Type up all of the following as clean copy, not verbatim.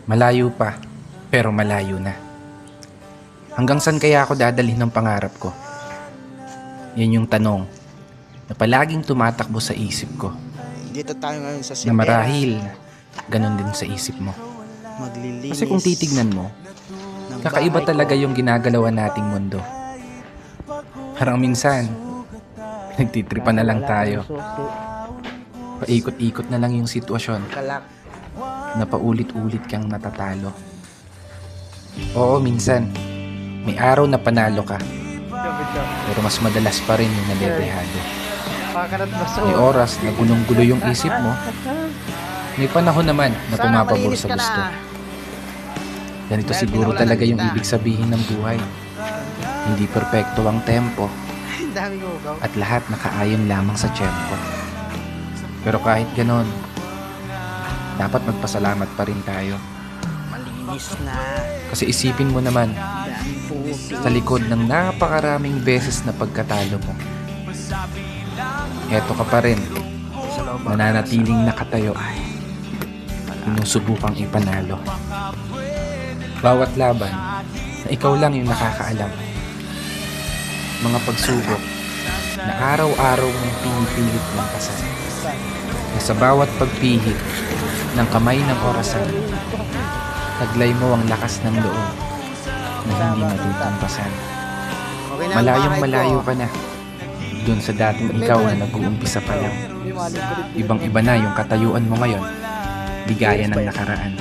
Malayo pa, pero malayo na. Hanggang saan kaya ako dadalhin ng pangarap ko? Yan yung tanong na palaging tumatakbo sa isip ko. Dito tayo ngayon sa Na Sibera. marahil, ganun din sa isip mo. Maglilinis. Kasi kung titignan mo, ng kakaiba bahay talaga ko. yung ginagalawan nating mundo. Parang minsan, nagtitripan na lang tayo. Paikot-ikot na lang yung sitwasyon Kalak. na paulit-ulit kang natatalo. Oo, minsan, may araw na panalo ka, pero mas madalas pa rin yung nalilihado. May oras na gulong-gulo yung isip mo, may panahon naman na pumapabor sa gusto. Ganito siguro talaga yung ibig sabihin ng buhay. Hindi perpekto ang tempo at lahat nakaayon lamang sa tiyempo. Pero kahit ganon, dapat magpasalamat pa rin tayo. Malinis na. Kasi isipin mo naman, Puti. sa likod ng napakaraming beses na pagkatalo mo, eto ka pa rin, nananatiling nakatayo, sinusubukang ipanalo. Bawat laban na ikaw lang yung nakakaalam. Mga pagsubok na araw-araw mong pinipilit ng kasan. Na sa bawat pagpihit ng kamay ng orasan, taglay mo ang lakas ng loob na hindi matutampasan. Malayong malayo ka na dun sa dating ikaw na nag-uumpisa pa lang. Ibang-iba na yung katayuan mo ngayon, di gaya ng nakaraan.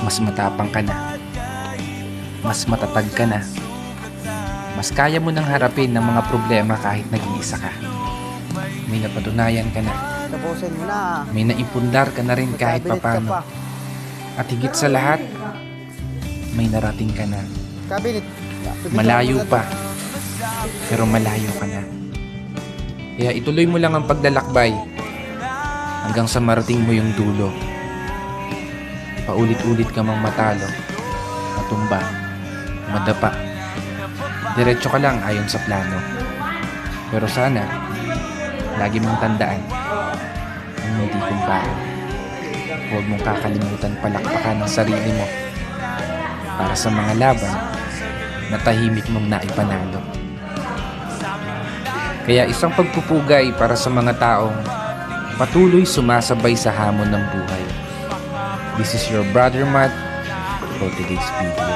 Mas matapang ka na, mas matatag ka na, mas kaya mo nang harapin ng mga problema kahit nag-iisa ka. May napatunayan ka na, Tapusin mo na. may naipundar ka na rin kahit papano. At higit sa lahat, may narating ka na. Kabinet. Malayo pa, pero malayo ka na. Kaya ituloy mo lang ang paglalakbay hanggang sa marating mo yung dulo. Paulit-ulit ka mang matalo, matumba, madapa. Diretso ka lang ayon sa plano. Pero sana, lagi mong tandaan ang hindi kumpara. Huwag mong kakalimutan palakpakan ang sarili mo para sa mga laban na tahimik mong naipanalo. Kaya isang pagpupugay para sa mga taong patuloy sumasabay sa hamon ng buhay. This is your brother Matt for today's video.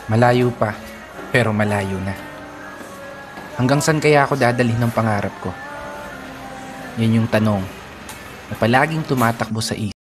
Malayo pa, pero malayo na. Hanggang saan kaya ako dadalhin ng pangarap ko? Yan yung tanong na palaging tumatakbo sa isip.